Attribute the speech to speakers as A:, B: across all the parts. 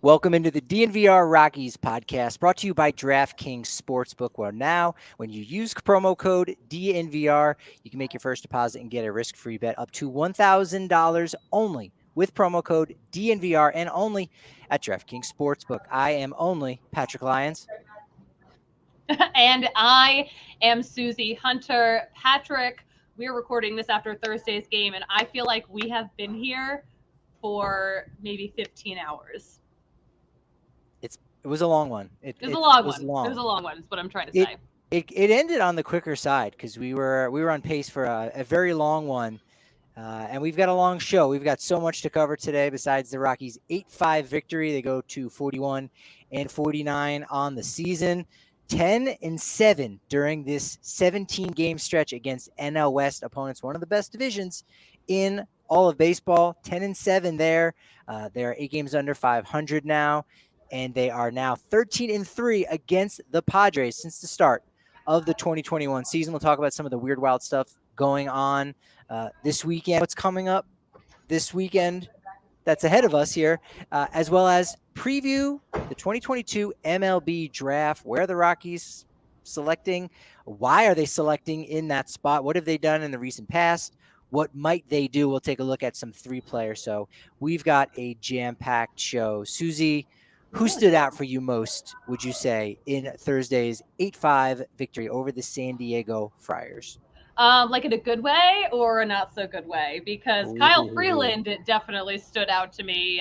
A: Welcome into the DNVR Rockies podcast, brought to you by DraftKings Sportsbook. Well, now, when you use promo code DNVR, you can make your first deposit and get a risk-free bet up to $1,000 only with promo code DNVR and only at DraftKings Sportsbook. I am only Patrick Lyons.
B: And I am Suzie Hunter. Patrick, we're recording this after Thursday's game, and I feel like we have been here for maybe 15 hours.
A: It was a long one.
B: It was a long one, is what I'm trying to say.
A: It ended on the quicker side because we were on pace for a very long one. And we've got a long show. We've got so much to cover today besides the Rockies' 8-5 victory. They go to 41-49 on the season. 10-7 during this 17-game stretch against NL West opponents, one of the best divisions in all of baseball. 10-7 there. They are 8 games under 500 now, and they are now 13-3 against the Padres since the start of the 2021 season. We'll talk about some of the weird, wild stuff going on this weekend, what's coming up this weekend that's ahead of us here, as well as preview the 2022 MLB draft. Where are the Rockies selecting? Why are they selecting in that spot? What have they done in the recent past? What might they do? We'll take a look at some 3 players. So we've got a jam-packed show. Suzie, who stood out for you most, would you say, in Thursday's 8-5 victory over the San Diego Friars?
B: Like in a good way or a not so good way? Because Kyle Freeland definitely stood out to me.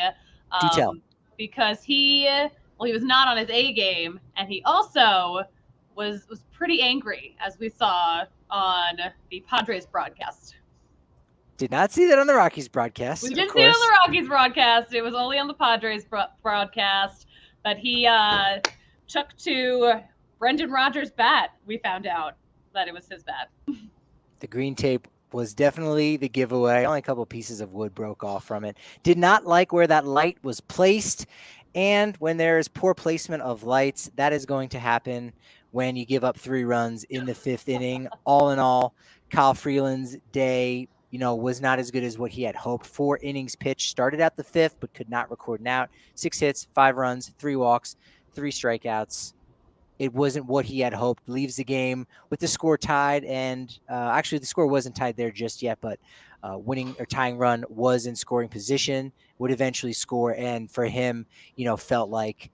A: Do tell.
B: Because he was not on his A game, and he also was pretty angry, as we saw on the Padres broadcast.
A: Did not see that on the Rockies broadcast.
B: We didn't see it on the Rockies broadcast. It was only on the Padres broadcast. But he chucked to Brendan Rodgers' bat. We found out that it was his bat.
A: The green tape was definitely the giveaway. Only a couple pieces of wood broke off from it. Did not like where that light was placed. And when there is poor placement of lights, that is going to happen when you give up 3 runs in the 5th inning. All in all, Kyle Freeland's day, was not as good as what he had hoped. 4 innings pitched, started at the 5th, but could not record an out. 6 hits, 5 runs, 3 walks, 3 strikeouts. It wasn't what he had hoped. Leaves the game with the score tied, and actually the score wasn't tied there just yet, but winning or tying run was in scoring position, would eventually score, and for him, felt like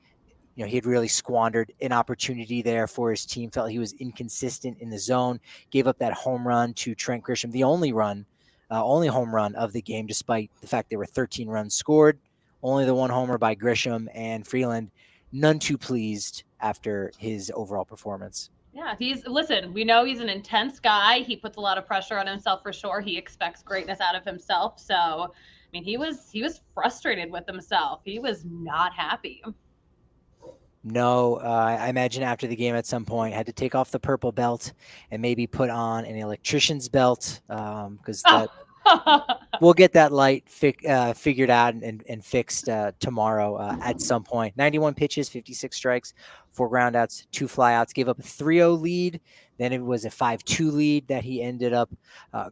A: he had really squandered an opportunity there for his team, felt he was inconsistent in the zone, gave up that home run to Trent Grisham, the only home run of the game, despite the fact there were 13 runs scored, only the 1 homer by Grisham, and Freeland none too pleased after his overall performance.
B: Yeah, we know he's an intense guy. He puts a lot of pressure on himself for sure. He expects greatness out of himself. So, he was frustrated with himself. He was not happy.
A: No, I imagine after the game at some point had to take off the purple belt and maybe put on an electrician's belt because we'll get that light figured out and fixed tomorrow at some point. 91 pitches, 56 strikes, 4 groundouts, 2 flyouts, gave up a 3-0 lead. Then it was a 5-2 lead that he ended up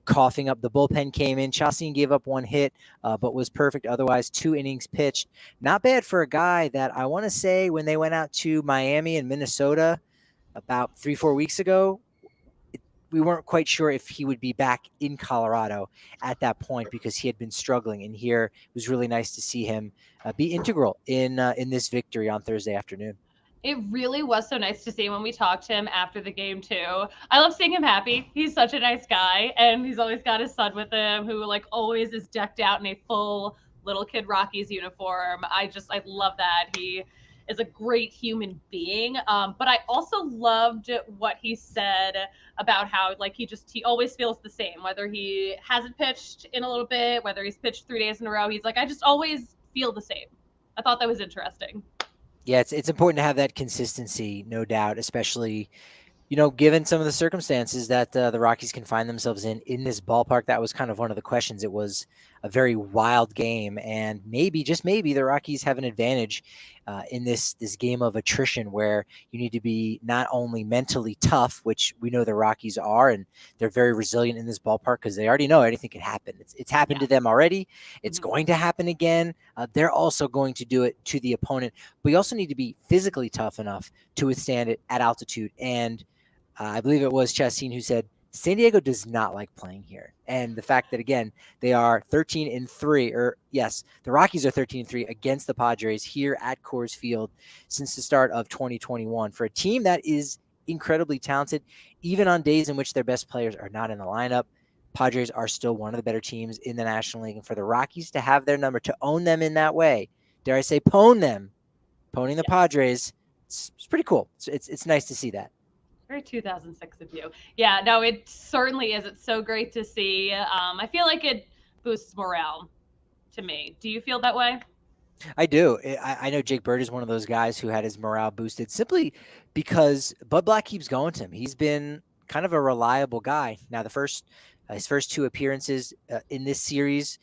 A: coughing up. The bullpen came in. Chassin gave up 1 hit, but was perfect. Otherwise, 2 innings pitched. Not bad for a guy that I want to say when they went out to Miami and Minnesota about 3-4 weeks ago, we weren't quite sure if he would be back in Colorado at that point because he had been struggling. And here it was really nice to see him be integral in this victory on Thursday afternoon.
B: It really was so nice to see when we talked to him after the game too. I love seeing him happy. He's such a nice guy, and he's always got his son with him who always is decked out in a full little kid Rockies uniform. I love that. He is a great human being. But I also loved what he said about how he always feels the same, whether he hasn't pitched in a little bit, whether he's pitched 3 days in a row. He's like, I just always feel the same. I thought that was interesting.
A: Yeah, it's important to have that consistency, no doubt, especially, given some of the circumstances that the Rockies can find themselves in this ballpark. That was kind of one of the questions. It was a very wild game, and maybe, just maybe, the Rockies have an advantage in this game of attrition, where you need to be not only mentally tough, which we know the Rockies are, and they're very resilient in this ballpark because they already know anything can happen. It's happened to them already. It's going to happen again. They're also going to do it to the opponent. But you also need to be physically tough enough to withstand it at altitude. And I believe it was Chastain who said San Diego does not like playing here. And the fact that, again, they are 13-3, or yes, the Rockies are 13-3 against the Padres here at Coors Field since the start of 2021, for a team that is incredibly talented, even on days in which their best players are not in the lineup. Padres are still one of the better teams in the National League. And for the Rockies to have their number, to own them in that way, dare I say, pwning the Padres, it's pretty cool. It's nice to see that.
B: Very 2006 of you. Yeah, no, it certainly is. It's so great to see. I feel like it boosts morale to me. Do you feel that way?
A: I do. I know Jake Bird is one of those guys who had his morale boosted simply because Bud Black keeps going to him. He's been kind of a reliable guy. Now, his first 2 appearances in this series,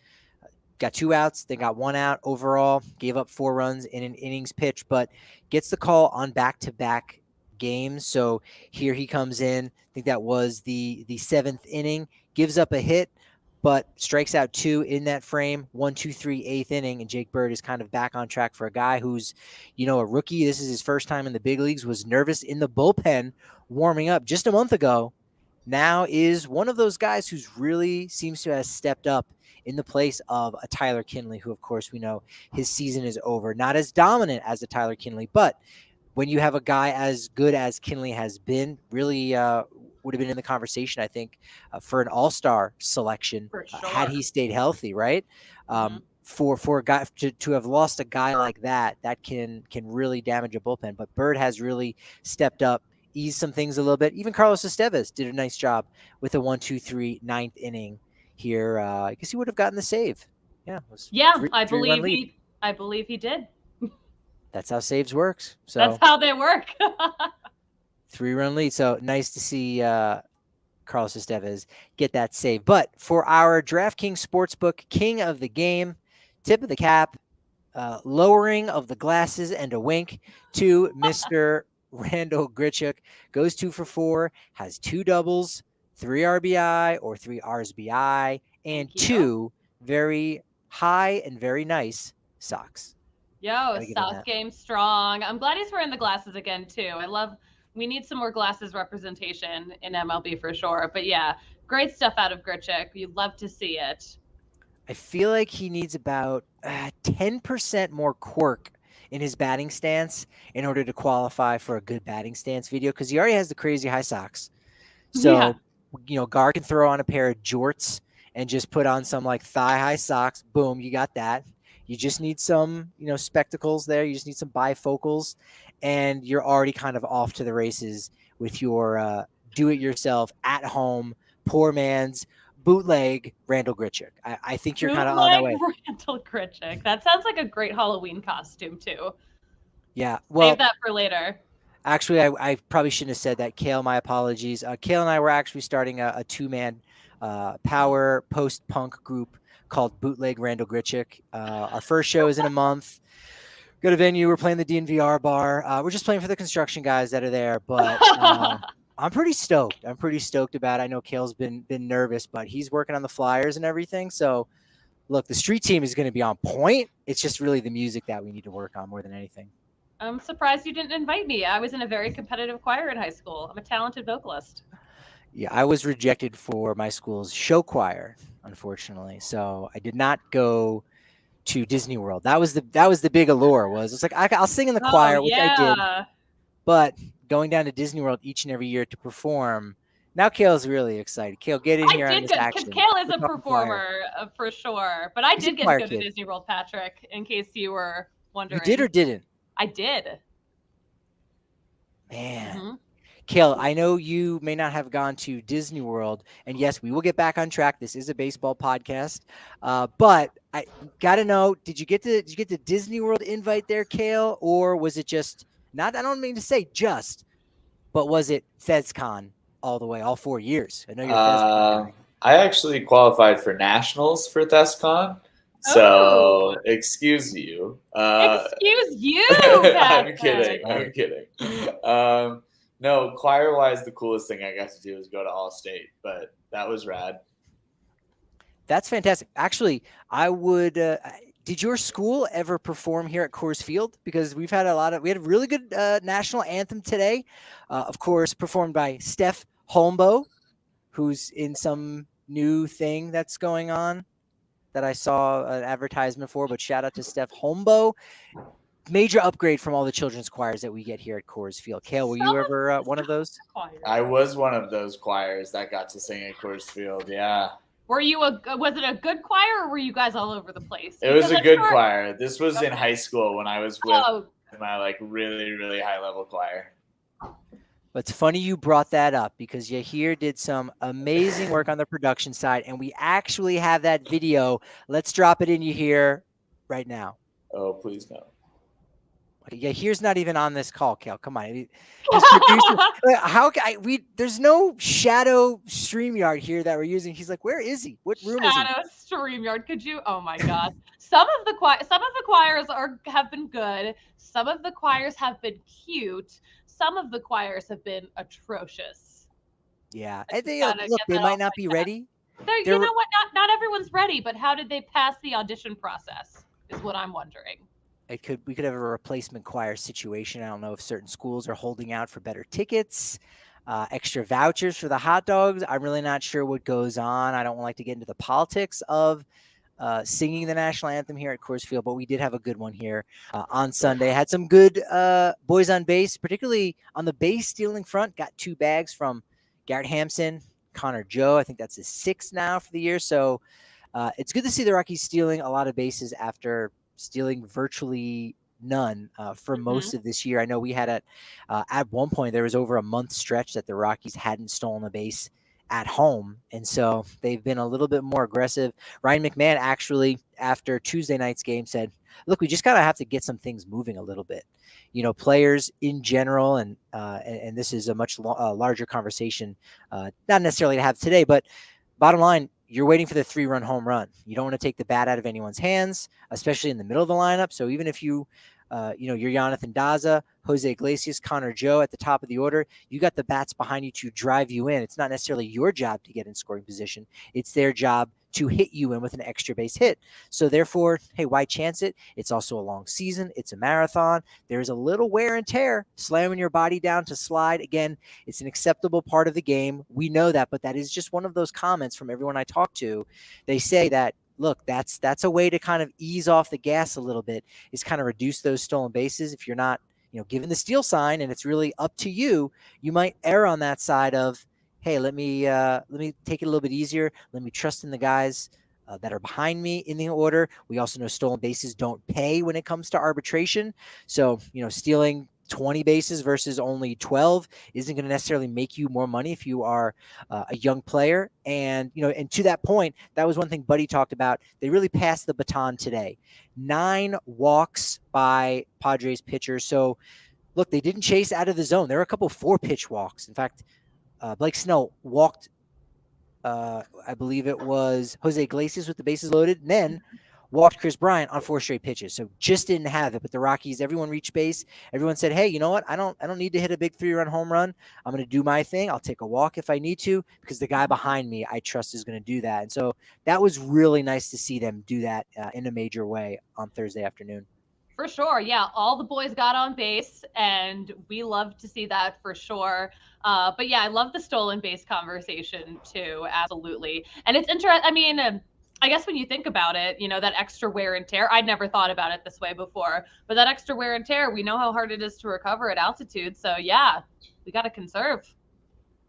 A: got 2 outs, then got 1 out overall, gave up 4 runs in an innings pitch, but gets the call on back-to-back games. So here he comes in. I think that was the 7th inning, gives up a hit, but strikes out 2 in that frame. 1, 2, 3, 8th inning, and Jake Bird is kind of back on track for a guy who's, a rookie. This is his first time in the big leagues, was nervous in the bullpen warming up just a month ago. Now is one of those guys who's really seems to have stepped up in the place of a Tyler Kinley, who, of course, we know his season is over. Not as dominant as a Tyler Kinley, but when you have a guy as good as Kinley has been, really would have been in the conversation, I think, for an all-star selection, had he stayed healthy, right? For a guy to have lost a guy like that can really damage a bullpen. But Bird has really stepped up, eased some things a little bit. Even Carlos Estevez did a nice job with a 1, 2, 3, 9th inning here. I guess he would have gotten the save. Yeah,
B: I believe he did.
A: That's how saves works. So
B: that's how they work.
A: 3-run lead. So nice to see Carlos Estevez get that save. But for our DraftKings Sportsbook King of the Game, tip of the cap, lowering of the glasses and a wink to Mr. Randal Grichuk. Goes 2 for 4, has 2 doubles, 3 RBI or 3 RSBI, and 2 very high and very nice socks.
B: Yo, South game strong. I'm glad he's wearing the glasses again, too. We need some more glasses representation in MLB for sure. But yeah, great stuff out of Grichuk. You'd love to see it.
A: I feel like he needs about 10% more quirk in his batting stance in order to qualify for a good batting stance video, because he already has the crazy high socks. So, Gar can throw on a pair of jorts and just put on some thigh-high socks. Boom, you got that. You just need some, spectacles there. You just need some bifocals, and you're already kind of off to the races with your do-it-yourself, at-home, poor man's bootleg Randal Grichuk. I think you're kind of on that way.
B: Randal Grichuk. That sounds like a great Halloween costume, too.
A: Yeah. Well,
B: save that for later.
A: Actually, I probably shouldn't have said that. Kale, my apologies. Kale and I were actually starting a 2-man power post-punk group called Bootleg Randal Grichuk. Our first show is in a month. Go to venue. We're playing the DNVR bar. We're just playing for the construction guys that are there. But I'm pretty stoked. I'm pretty stoked about it. I know Kale's been nervous, but he's working on the flyers and everything. So, look, the street team is going to be on point. It's just really the music that we need to work on more than anything.
B: I'm surprised you didn't invite me. I was in a very competitive choir in high school. I'm a talented vocalist.
A: Yeah, I was rejected for my school's show choir, unfortunately. So I did not go to Disney World. That was the big allure. It's like I'll sing in the choir, which I did. But going down to Disney World each and every year to perform. Now Kale's really excited. Kale, get in here on this action.
B: Kale is a performer for sure. But I did get to go to Disney World, Patrick, in case you were wondering.
A: You did or didn't?
B: I did.
A: Man. Mm-hmm. Kale, I know you may not have gone to Disney World, and yes, we will get back on track. This is a baseball podcast, but I gotta know: did you get the Disney World invite there, Kale, or was it just not? I don't mean to say just, but was it FezCon all the way, all 4 years? I know you're FezCon.
C: I actually qualified for nationals for ThesCon.
B: Oh.
C: So, excuse you.
B: Excuse you,
C: I'm
B: Patrick.
C: kidding. No, choir-wise, the coolest thing I got to do was go to All-State, but that was rad.
A: That's fantastic. Actually, I would. Did your school ever perform here at Coors Field? Because we had a really good national anthem today. Of course, performed by Steph Holmbo, who's in some new thing that's going on that I saw an advertisement for. But shout out to Steph Holmbo. Major upgrade from all the children's choirs that we get here at Coors Field. Kale, were you ever one of those?
C: I was one of those choirs that got to sing at Coors Field. Yeah.
B: Was it a good choir, or were you guys all over the place?
C: It was a good choir. This was in high school when I was with my really, really high level choir.
A: But it's funny you brought that up because Yahir did some amazing work on the production side, and we actually have that video. Let's drop it in Yahir right now.
C: Oh, please no.
A: Yeah, here's not even on this call, Kel. Come on. Producer, there's no shadow StreamYard here that we're using. He's like, where is he? What room is he?
B: Shadow StreamYard. Could you? Oh my God. Some of the choirs have been good. Some of the choirs have been cute. Some of the choirs have been atrocious.
A: Yeah. And they might not be ready.
B: You know what? Not everyone's ready, but how did they pass the audition process is what I'm wondering.
A: We could have a replacement choir situation. I don't know if certain schools are holding out for better tickets, extra vouchers for the hot dogs. I'm really not sure what goes on. I don't like to get into the politics of singing the national anthem here at Coors Field, but we did have a good one here on Sunday. Had some good boys on base, particularly on the base stealing front. Got 2 bags from Garrett Hampson, Connor Joe. I think that's his 6th now for the year. So it's good to see the Rockies stealing a lot of bases after stealing virtually none for most of this year. I know we had at one point, there was over a month stretch that the Rockies hadn't stolen a base at home. And so they've been a little bit more aggressive. Ryan McMahon actually, after Tuesday night's game, said, look, we just got to have to get some things moving a little bit. You know, players in general, and this is a much larger conversation, not necessarily to have today, but bottom line, you're waiting for the 3-run home run. You don't want to take the bat out of anyone's hands, especially in the middle of the lineup. So even if you're Jonathan Daza, Jose Iglesias, Connor Joe at the top of the order, you got the bats behind you to drive you in. It's not necessarily your job to get in scoring position. It's their job to hit you in with an extra base hit. So therefore, hey, why chance it? It's also a long season. It's a marathon. There's a little wear and tear, slamming your body down to slide. Again, it's an acceptable part of the game. We know that, but that is just one of those comments from everyone I talk to. They say that, look, that's a way to kind of ease off the gas a little bit, is kind of reduce those stolen bases. If you're not, given the steal sign and it's really up to you, you might err on that side of, hey, let me take it a little bit easier. Let me trust in the guys that are behind me in the order. We also know stolen bases don't pay when it comes to arbitration. So, stealing 20 bases versus only 12 isn't going to necessarily make you more money if you are a young player. And, and to that point, that was one thing Buddy talked about. They really passed the baton today. 9 walks by Padres pitchers. So, look, they didn't chase out of the zone. There were a couple 4-pitch walks. In fact, Blake Snell walked, I believe it was Jose Iglesias with the bases loaded, and then walked Chris Bryant on 4 straight pitches. So just didn't have it. But the Rockies, everyone reached base. Everyone said, hey, you know what? I don't need to hit a big 3-run home run. I'm going to do my thing. I'll take a walk if I need to, because the guy behind me I trust is going to do that. And so that was really nice to see them do that in a major way on Thursday afternoon.
B: For sure. Yeah. All the boys got on base, and we love to see that for sure. But yeah, I love the stolen base conversation too. Absolutely. And it's interesting. I mean, I guess when you think about it, that extra wear and tear, I'd never thought about it this way before, but that extra wear and tear, we know how hard it is to recover at altitude. So yeah, we got to conserve.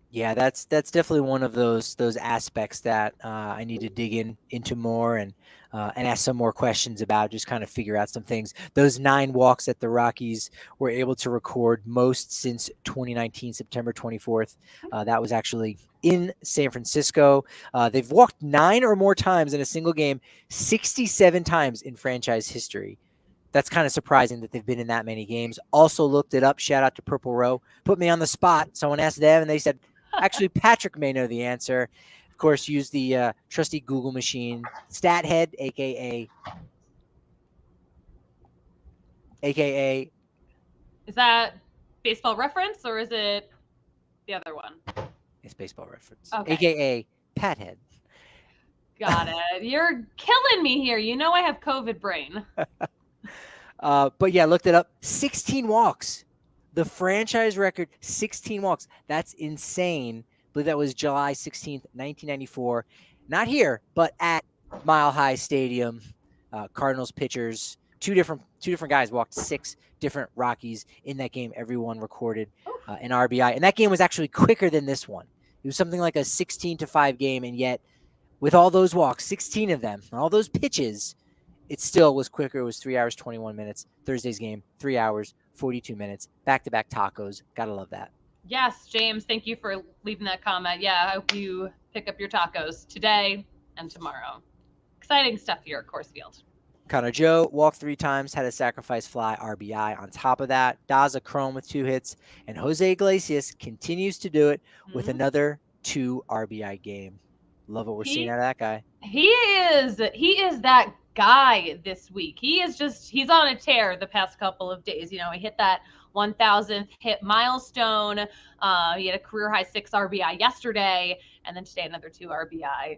A: Yeah, that's definitely one of those aspects that I need to dig into more and ask some more questions about, just kind of figure out some things. Those 9 walks that the Rockies were able to record, most since 2019, September 24th. That was actually in San Francisco. They've walked 9 or more times in a single game, 67 times in franchise history. That's kind of surprising that they've been in that many games. Also looked it up. Shout out to Purple Row. Put me on the spot. Someone asked them, and they said, actually, Patrick may know the answer. course, use the trusty Google machine, StatHead, aka.
B: Is that Baseball Reference or is it the other one?
A: It's Baseball Reference,
B: Okay.
A: aka Pathead.
B: Got it. You're killing me here. You know I have COVID brain.
A: But yeah, looked it up. 16 walks. The franchise record, 16 walks. That's insane. I believe that was July 16th, 1994. Not here, but at Mile High Stadium. Cardinals pitchers, two different guys walked 6 different Rockies in that game. Everyone recorded an RBI. And that game was actually quicker than this one. It was something like a 16-5 game, and yet with all those walks, 16 of them, all those pitches, it still was quicker. It was 3 hours, 21 minutes. Thursday's game, 3 hours, 42 minutes. Back-to-back tacos. Gotta love that.
B: Yes, James, thank you for leaving that comment. Yeah, I hope you pick up your tacos today and tomorrow. Exciting stuff here at Coors Field.
A: Connor Joe walked 3 times, had a sacrifice fly RBI on top of that. Daza Chrome with 2 hits. And Jose Iglesias continues to do it with another 2 RBI game. Love what we're seeing out of that guy.
B: He is that guy this week. He's on a tear the past couple of days. You know, he hit that 1,000th hit milestone. He had a career high 6 RBI yesterday, and then today another 2 RBI.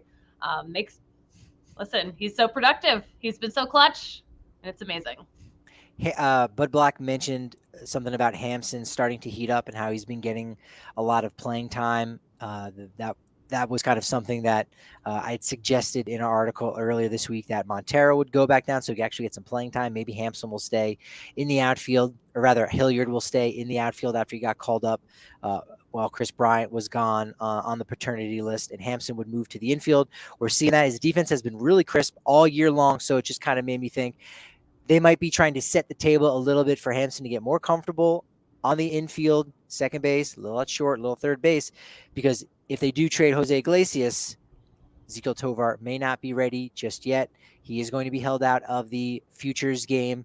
B: Listen, he's so productive. He's been so clutch, and it's amazing.
A: Hey, Bud Black mentioned something about Hampson starting to heat up and how he's been getting a lot of playing time. That was kind of something that I had suggested in an article earlier this week, that Montero would go back down so he could actually get some playing time. Maybe Hampson will stay in the outfield, or rather Hilliard will stay in the outfield after he got called up while Chris Bryant was gone on the paternity list, and Hampson would move to the infield. We're seeing that his defense has been really crisp all year long, so it just kind of made me think they might be trying to set the table a little bit for Hampson to get more comfortable on the infield, second base, a little at short, a little third base, because if they do trade Jose Iglesias, Ezequiel Tovar may not be ready just yet. He is going to be held out of the Futures game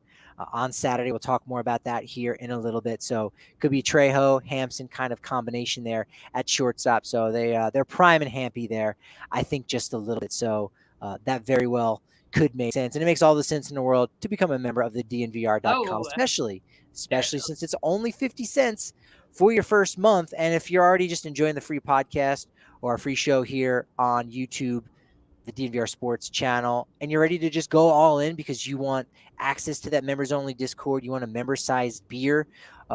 A: on Saturday. We'll talk more about that here in a little bit. So could be Trejo, Hampson kind of combination there at shortstop. So they're prime and Hampy there, I think, just a little bit. So that very well could make sense. And it makes all the sense in the world to become a member of the DNVR.com, especially since it's only 50 cents for your first month. And if you're already just enjoying the free podcast or a free show here on YouTube, the DNVR Sports channel, and you're ready to just go all in because you want access to that members-only Discord, you want a member-sized beer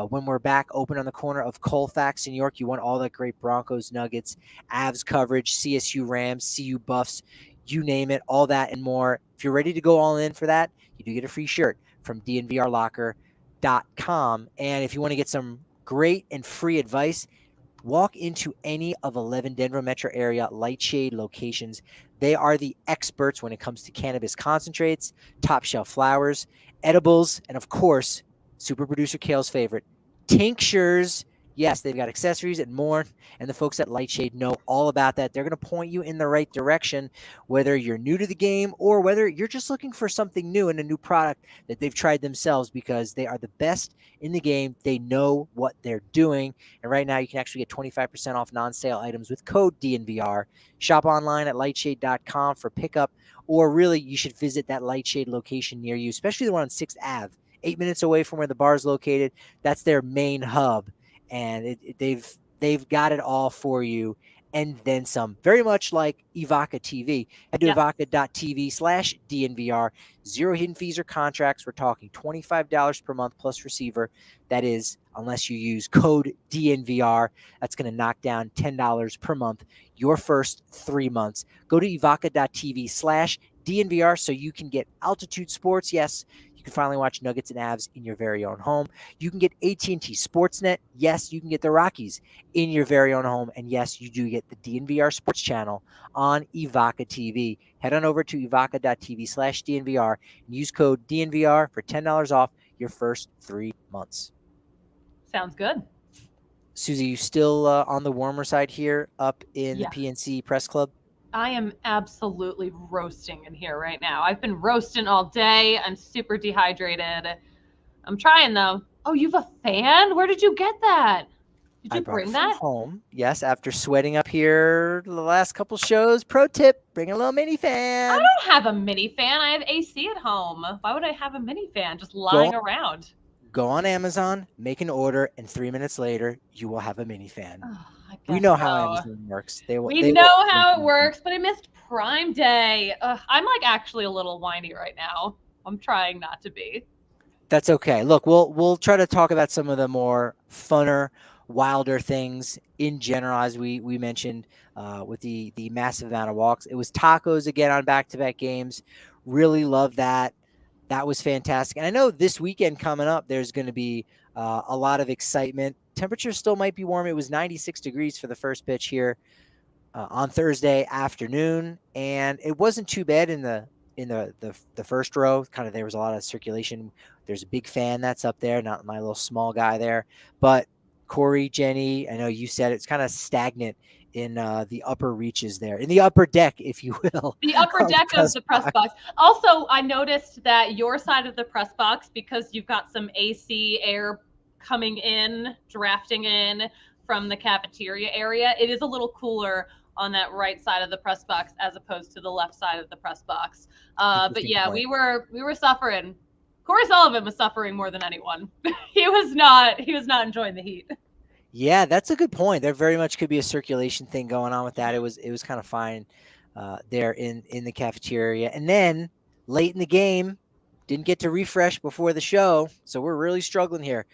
A: when we're back open on the corner of Colfax, New York, you want all that great Broncos, Nuggets, Avs coverage, CSU Rams, CU Buffs, you name it, all that and more. If you're ready to go all in for that, you do get a free shirt from DNVRlocker.com. And if you want to get some great and free advice, walk into any of 11 Denver metro area Lightshade locations. They are the experts when it comes to cannabis concentrates, top shelf flowers, edibles, and of course, super producer Kale's favorite, tinctures. Yes, they've got accessories and more, and the folks at Lightshade know all about that. They're going to point you in the right direction, whether you're new to the game or whether you're just looking for something new and a new product that they've tried themselves, because they are the best in the game. They know what they're doing, and right now you can actually get 25% off non-sale items with code DNVR. Shop online at lightshade.com for pickup, or really you should visit that Lightshade location near you, especially the one on 6th Ave, 8 minutes away from where the bar is located. That's their main hub. And they've got it all for you and then some. Very much like Evoca TV. Head to evoca.tv/DNVR. 0 hidden fees or contracts. We're talking $25 per month plus receiver. That is, unless you use code DNVR. That's going to knock down $10 per month your first 3 months. Go to evoca.tv/DNVR so you can get altitude sports. Yes, you can finally watch Nuggets and Avs in your very own home. You can get AT&T Sportsnet. Yes, you can get the Rockies in your very own home. And yes, you do get the DNVR Sports channel on Evoca TV. Head on over to evoca.tv/DNVR and use code DNVR for $10 off your first 3 months.
B: Sounds good.
A: Suzie, you still on the warmer side here up in the PNC Press Club?
B: I am absolutely roasting in here right now. I've been roasting all day. I'm super dehydrated. I'm trying though. Oh, you have a fan? Where did you get that? Did
A: I
B: you
A: brought it
B: bring
A: from
B: that?
A: home. Yes, after sweating up here the last couple shows. Pro tip: bring a little mini
B: I
A: fan.
B: don't have a mini fan. I have AC at home. Why would I have a mini fan just lying around?
A: Go on Amazon, make an order, and 3 minutes later, you will have a mini fan.
B: Oh, I
A: We
B: guess
A: know how
B: so.
A: Amazon works. They will.
B: We
A: they
B: know
A: will
B: how it works, but I missed Prime Day. I'm like actually a little whiny right now. I'm trying not to be.
A: That's okay. Look, we'll try to talk about some of the more funner, wilder things in general, as we mentioned with the massive amount of walks. It was tacos again on back-to-back games. Really love that. That was fantastic. And I know this weekend coming up, there's going to be a lot of excitement. Temperature still might be warm. It was 96 degrees for the first pitch here on Thursday afternoon, and it wasn't too bad in the first row. Kind of there was a lot of circulation. There's a big fan that's up there, not my little small guy there, but Corey, Jenny, I know you said it's kind of stagnant in the upper reaches there, in the upper deck, if you will.
B: The upper deck of the press box. Also, I noticed that your side of the press box, because you've got some AC air coming in, drafting in from the cafeteria area, it is a little cooler on that right side of the press box as opposed to the left side of the press box. But yeah, we were suffering. Corey Sullivan was suffering more than anyone. he was not enjoying the heat.
A: Yeah, that's a good point. There very much could be a circulation thing going on with that. It was kind of fine there in the cafeteria. And then late in the game, didn't get to refresh before the show, so we're really struggling here.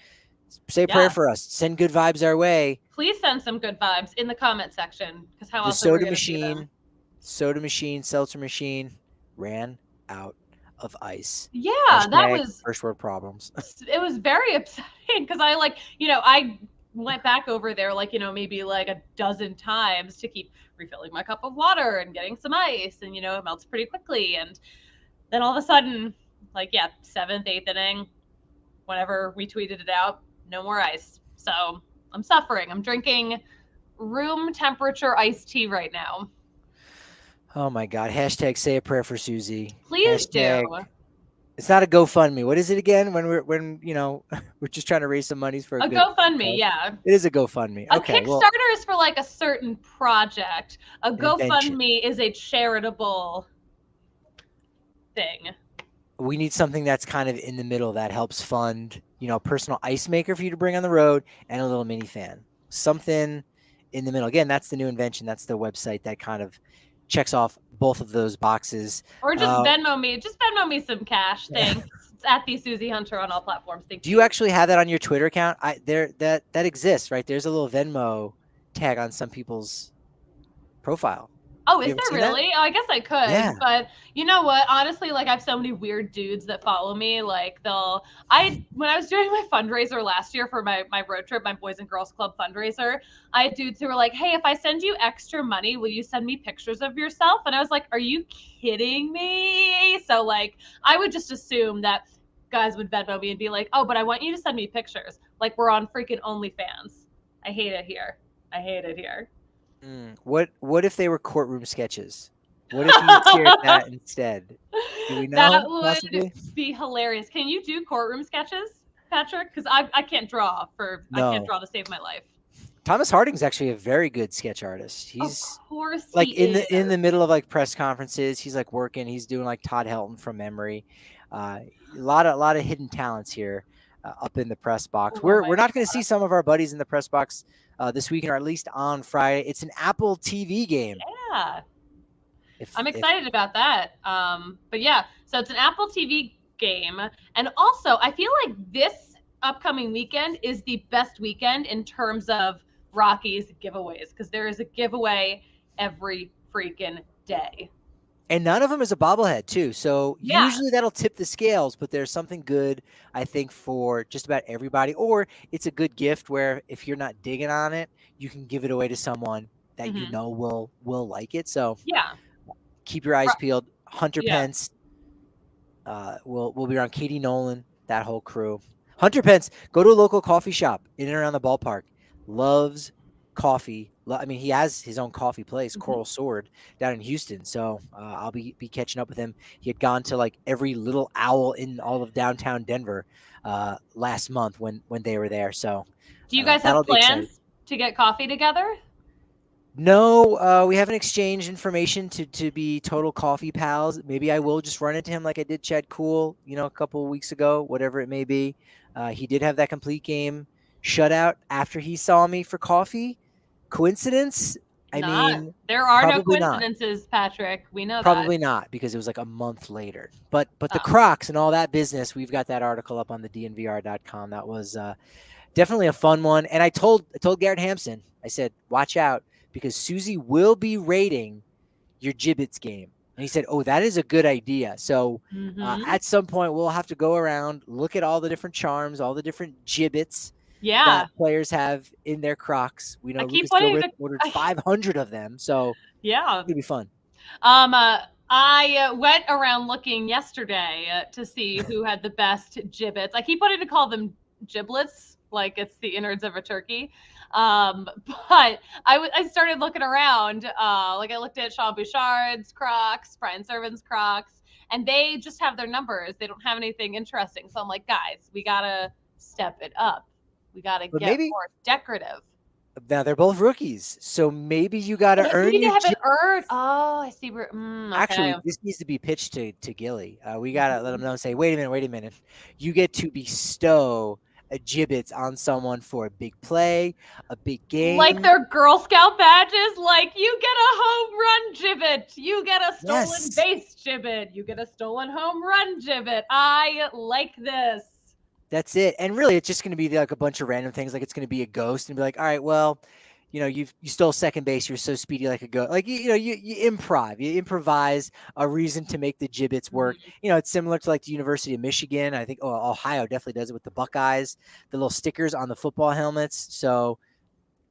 A: Say a prayer for us. Send good vibes our way.
B: Please send some good vibes in the comment section, because how else
A: the
B: are we going to see them?
A: soda machine, seltzer machine ran out of ice.
B: Yeah,
A: Hashtag
B: that was
A: first world problems.
B: It was very upsetting because I went back over there maybe like a dozen times to keep refilling my cup of water and getting some ice, and it melts pretty quickly, and then all of a sudden, 7th, 8th inning, whenever we tweeted it out, no more ice. So I'm suffering. I'm drinking room temperature iced tea right now.
A: Oh my God. Hashtag say a prayer for Suzie.
B: Please do.
A: It's not a GoFundMe. What is it again? When we're just trying to raise some money for
B: a GoFundMe. Yeah,
A: it is a GoFundMe. Okay,
B: a Kickstarter is for like a certain project. A GoFundMe is a charitable thing.
A: We need something that's kind of in the middle that helps fund, personal ice maker for you to bring on the road and a little mini fan. Something in the middle. Again, that's the new invention. That's the website that kind of checks off both of those boxes.
B: Or just Venmo me. Just Venmo me some cash. Thanks. It's at the Suzie Hunter on all platforms. Thank you.
A: Do you actually have that on your Twitter account? That exists, right? There's a little Venmo tag on some people's profile.
B: Oh, is there really? Oh, I guess I could. Yeah. But you know what? Honestly, I have so many weird dudes that follow me. When I was doing my fundraiser last year for my road trip, my Boys and Girls Club fundraiser, I had dudes who were like, hey, if I send you extra money, will you send me pictures of yourself? And I was like, are you kidding me? So I would just assume that guys would Venmo me and be like, oh, but I want you to send me pictures. We're on freaking OnlyFans. I hate it here.
A: What if they were courtroom sketches? What if you shared that instead? Do we know?
B: That would possibly be hilarious. Can you do courtroom sketches, Patrick? Because I can't draw I can't draw to save my life.
A: Thomas Harding's actually a very good sketch artist. He's
B: of course
A: in the middle of press conferences. He's working. He's doing Todd Helton from memory. A lot of hidden talents here up in the press box. We're not going to see some of our buddies in the press box this weekend, or at least on Friday. It's an Apple TV game.
B: Yeah. I'm excited about that. But yeah, so it's an Apple TV game. And also, I feel like this upcoming weekend is the best weekend in terms of Rockies giveaways, because there is a giveaway every freaking day.
A: And none of them is a bobblehead, too. So usually that'll tip the scales, but there's something good, I think, for just about everybody. Or it's a good gift where if you're not digging on it, you can give it away to someone that you know will like it. So keep your eyes peeled. Hunter Pence will be around. Katie Nolan, that whole crew. Hunter Pence, go to a local coffee shop in and around the ballpark. Loves coffee. I mean, he has his own coffee place, Coral Sword, down in Houston. So I'll be catching up with him. He had gone to every little owl in all of downtown Denver last month when they were there. So
B: do you guys have plans to get coffee together?
A: No, we haven't exchanged information to be total coffee pals. Maybe I will just run into him like I did Chad Kuhl, a couple of weeks ago, whatever it may be. He did have that complete game shutout after he saw me for coffee. Coincidence? I mean,
B: there are no
A: probably not.
B: coincidences, Patrick. We know
A: Probably
B: that.
A: not, because it was like a month later. But the Crocs and all that business, we've got that article up on the dnvr.com. That was definitely a fun one. And I told Garrett Hampson, I said, watch out, because Susie will be rating your Gibbets game. And he said, oh, that is a good idea. So at some point, we'll have to go around, look at all the different charms, all the different Gibbets that players have in their Crocs. We know Lucas Gilbert ordered 500 of them. So
B: yeah,
A: it'll be fun.
B: I went around looking yesterday to see who had the best Gibbets. I keep wanting to call them giblets, like it's the innards of a turkey. But I started looking around. Like I looked at Sean Bouchard's Crocs, Brian Servan's Crocs, and they just have their numbers. They don't have anything interesting. So I'm like, guys, we gotta step it up. We gotta get more decorative.
A: Now they're both rookies, so maybe you got to earn your.
B: Oh, I see. Okay.
A: Actually, this needs to be pitched to Gilly. We gotta let him know and say, wait a minute. You get to bestow a Gibbets on someone for a big play, a big game,
B: like their Girl Scout badges. Like you get a home run Gibbet, you get a stolen base Gibbet, you get a stolen home run Gibbet. I like this.
A: That's it. And really, it's just going to be like a bunch of random things. Like it's going to be a ghost and be like, all right, well, you stole second base. You're so speedy like a ghost. Like, you improvise a reason to make the Gibbets work. It's similar to like the University of Michigan. I think Ohio definitely does it with the Buckeyes, the little stickers on the football helmets. So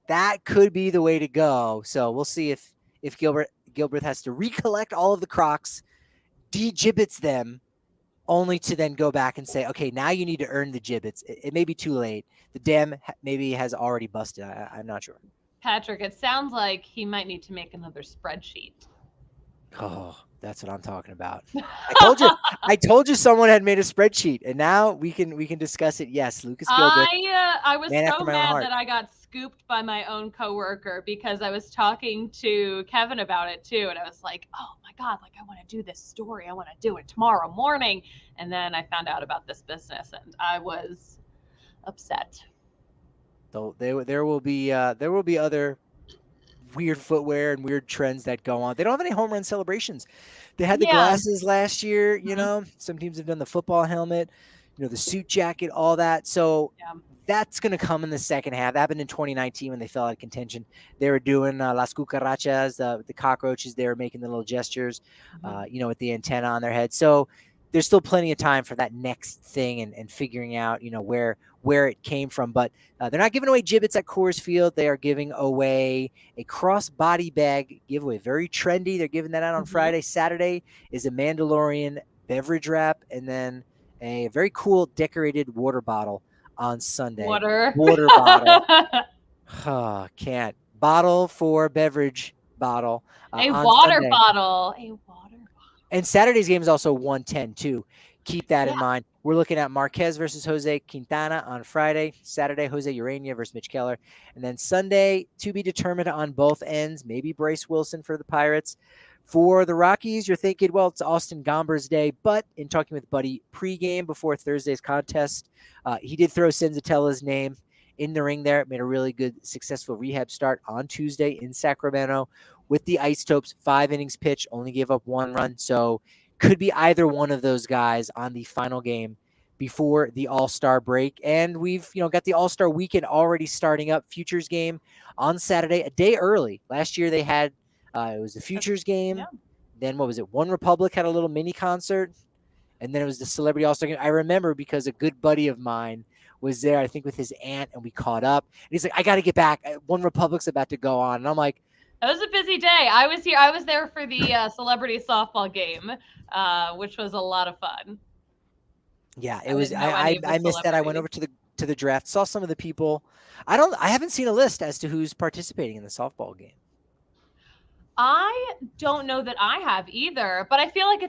A: that could be the way to go. So we'll see if Gilbert has to recollect all of the Crocs, de-Gibbets them, only to then go back and say, okay, now you need to earn the Gibbets. It may be too late. The dam maybe has already busted. I'm not sure.
B: Patrick, it sounds like he might need to make another spreadsheet.
A: Oh, that's what I'm talking about. I told you someone had made a spreadsheet, and now we can discuss it. Yes, Lucas Gilbert.
B: I was so mad that I got scooped by my own coworker because I was talking to Kevin about it too, and I was like, oh my God, like I want to do this story. I want to do it tomorrow morning. And then I found out about this business and I was upset.
A: So there will be other weird footwear and weird trends that go on. They don't have any home run celebrations. They had the glasses last year, some teams have done the football helmet, the suit jacket, all that. So that's going to come in the second half. That happened in 2019 when they fell out of contention. They were doing las cucarachas, the cockroaches. They were making the little gestures, with the antenna on their head. So there's still plenty of time for that next thing and figuring out, where it came from. But they're not giving away Gibbets at Coors Field. They are giving away a cross-body bag giveaway. Very trendy. They're giving that out on Friday. Saturday is a Mandalorian beverage wrap, and then a very cool decorated water bottle on Sunday.
B: Water
A: bottle. Can't. Bottle for beverage bottle.
B: A water
A: Sunday.
B: Bottle.
A: And Saturday's game is also 110 too. Keep that in mind. We're looking at Marquez versus Jose Quintana on Friday. Saturday, Jose Urania versus Mitch Keller. And then Sunday, to be determined on both ends, maybe Bryce Wilson for the Pirates. For the Rockies, you're thinking, well, it's Austin Gomber's day. But in talking with Buddy pregame before Thursday's contest, he did throw Senzatella's name in the ring there. Made a really good, successful rehab start on Tuesday in Sacramento with the Ice Topes. 5 innings pitch, only gave up 1 run. So could be either one of those guys on the final game before the All-Star break. And we've, got the All-Star weekend already starting up. Futures game on Saturday, a day early. Last year they had, it was the Futures game. Yeah. Then what was it? One Republic had a little mini concert. And then it was the Celebrity All-Star game. I remember because a good buddy of mine was there, I think with his aunt, and we caught up. And he's like, I got to get back. One Republic's about to go on. And I'm like,
B: it was a busy day. I was here. I was there for the celebrity softball game, which was a lot of fun.
A: Yeah, it was. I missed that. I went over to the draft, saw some of the people. I haven't seen a list as to who's participating in the softball game.
B: I don't know that I have either, but I feel like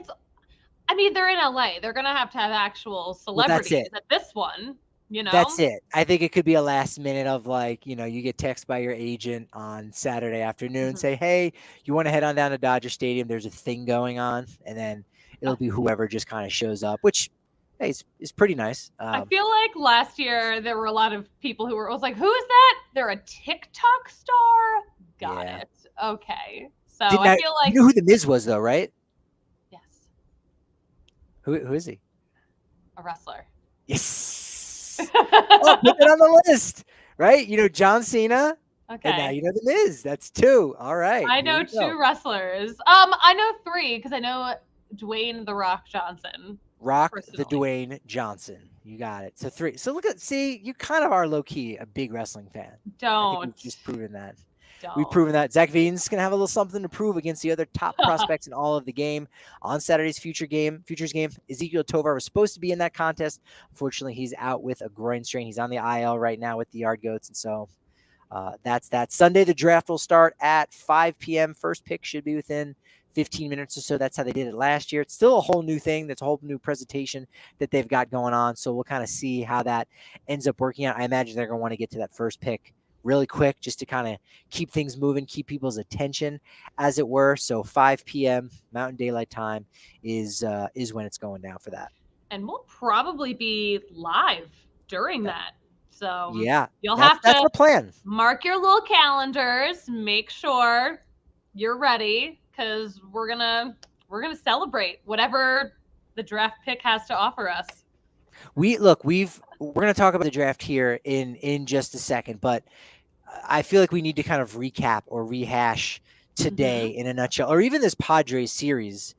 B: they're in LA. They're gonna have actual celebrities at this one. You know,
A: That's it. I think it could be a last minute of like, you get text by your agent on Saturday afternoon, say, hey, you want to head on down to Dodger Stadium? There's a thing going on. And then it'll be whoever just kind of shows up, which hey, is pretty nice.
B: I feel like last year there were a lot of people who was like, who is that? They're a TikTok star? Got it. Okay. So I feel like.
A: You know who the Miz was, though, right?
B: Yes.
A: Who is he?
B: A wrestler.
A: Yes. Oh, put it on the list, right? John Cena.
B: Okay.
A: And now you know the Miz. That's 2. All right.
B: I know 2 wrestlers. I know 3 because I know Dwayne "The Rock" Johnson.
A: Rock
B: personally.
A: the Dwayne Johnson. You got it. So 3. So you kind of are low key a big wrestling fan. I think we've just proven that. We've proven that. Zach Veen's going to have a little something to prove against the other top prospects in all of the game. On Saturday's futures game, Ezekiel Tovar was supposed to be in that contest. Unfortunately, he's out with a groin strain. He's on the IL right now with the Yard Goats. And so that's that. Sunday, the draft will start at 5 p.m. First pick should be within 15 minutes or so. That's how they did it last year. It's still a whole new thing. That's a whole new presentation that they've got going on. So we'll kind of see how that ends up working out. I imagine they're going to want to get to that first pick really quick just to kind of keep things moving, keep people's attention, as it were. So 5 p.m. Mountain Daylight Time is when it's going down for that.
B: And we'll probably be live during that. So
A: yeah,
B: that's
A: the plan.
B: Mark your little calendars. Make sure you're ready because we're gonna celebrate whatever the draft pick has to offer us.
A: We're gonna talk about the draft here in just a second, but I feel like we need to kind of recap or rehash today in a nutshell, or even this Padres series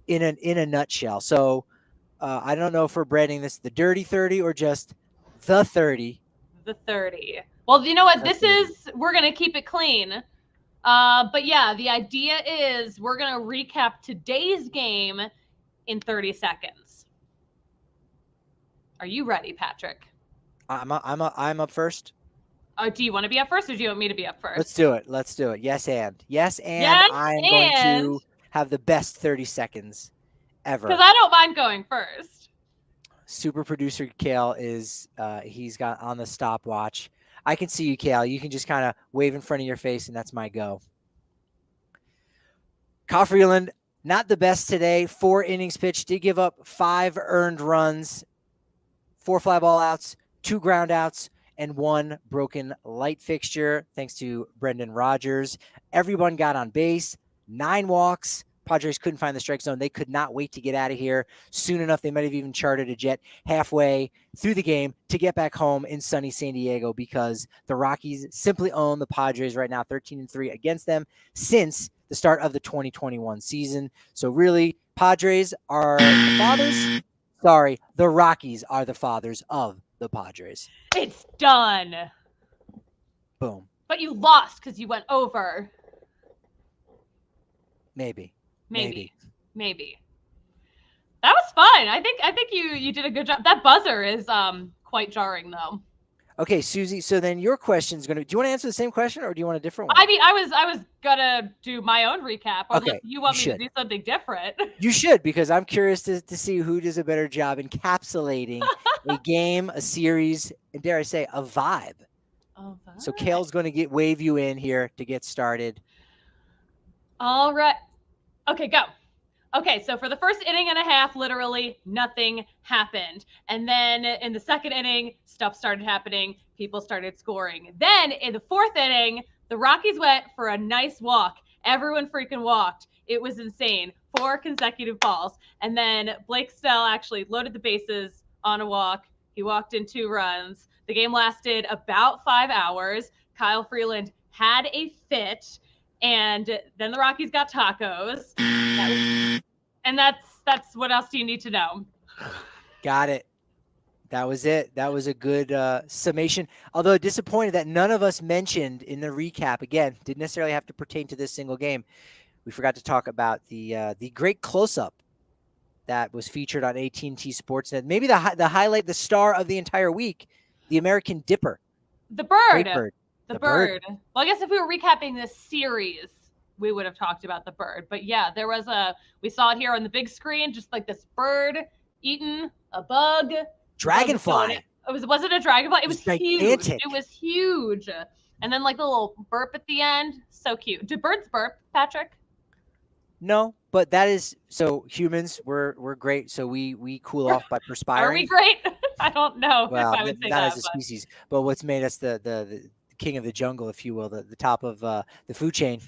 A: in a nutshell. So I don't know if we're branding this the Dirty 30 or just the 30.
B: The 30. Well, you know what? We're gonna keep it clean. But yeah, the idea is we're gonna recap today's game in 30 seconds. Are you ready, Patrick?
A: I'm up first.
B: Do you want to be up first, or do you want me to be up first?
A: Let's do it. Yes, and I'm going to have the best 30 seconds ever.
B: Because I don't mind going first.
A: Super producer Kale he's got on the stopwatch. I can see you, Kale. You can just kind of wave in front of your face, and that's my go. Kyle Freeland, not the best today. 4 innings pitched, did give up 5 earned runs, 4 fly ball outs, 2 ground outs, and 1 broken light fixture, thanks to Brendan Rodgers. Everyone got on base, 9 walks. Padres couldn't find the strike zone. They could not wait to get out of here. Soon enough, they might have even chartered a jet halfway through the game to get back home in sunny San Diego because the Rockies simply own the Padres right now, 13-3 against them since the start of the 2021 season. So really, Padres are the fathers. Sorry, the Rockies are the fathers of the Padres.
B: It's done.
A: Boom.
B: But you lost because you went over.
A: Maybe.
B: That was fun. I think you did a good job. That buzzer is quite jarring though.
A: Okay, Suzie. So then your question is do you want to answer the same question or do you want a different one?
B: I mean, I was gonna do my own recap.
A: Okay,
B: you want me to do something different?
A: You should, because I'm curious to see who does a better job encapsulating a game, a series, and dare I say, a vibe. So Kale's going to wave you in here to get started.
B: All right. Okay, go. Okay, so for the first inning and a half, literally nothing happened. And then in the second inning, stuff started happening. People started scoring. Then in the fourth inning, the Rockies went for a nice walk. Everyone freaking walked. It was insane. 4 consecutive balls. And then Blake Snell actually loaded the bases on a walk. He walked in 2 runs. The game lasted about 5 hours. Kyle Freeland had a fit. And then the Rockies got tacos. And that's what else do you need to know?
A: Got it. That was it. That was a good summation. Although disappointed that none of us mentioned in the recap, again, didn't necessarily have to pertain to this single game. We forgot to talk about the great close-up that was featured on AT&T Sportsnet. Maybe the highlight, the star of the entire week, the American Dipper.
B: The bird.
A: Great bird.
B: The bird. Well, I guess if we were recapping this series, we would have talked about the bird. But yeah, we saw it here on the big screen, just like this bird eating a bug.
A: Dragonfly.
B: Was it a dragonfly? It was huge.
A: gigantic.
B: It was huge. And then like the little burp at the end, so cute. Do birds burp, Patrick?
A: No, but that is so humans we're great. So we cool off by perspiring.
B: Are we great? I don't know
A: Well,
B: if I would say
A: not
B: that.
A: as a species, but what's made us the king of the jungle, if you will, the top of the food chain.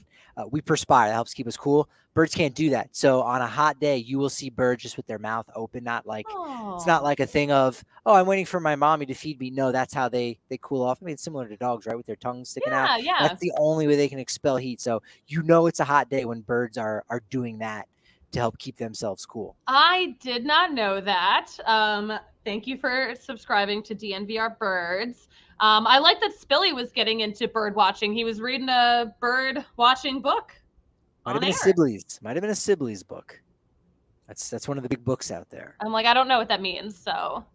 A: We perspire. That helps keep us cool. Birds can't do that. So on a hot day, you will see birds just with their mouth open, not like it's not like a thing of, oh, I'm waiting for my mommy to feed me. No, that's how they cool off. I mean, it's similar to dogs, right? With their tongues sticking out.
B: Yeah.
A: That's the only way they can expel heat. So it's a hot day when birds are doing that to help keep themselves cool.
B: I did not know that. Thank you for subscribing to DNVR Birds. I like that Spilly was getting into bird watching. He was reading a bird watching book.
A: Might have been a Sibley's book. That's one of the big books out there.
B: I'm like, I don't know what that means, so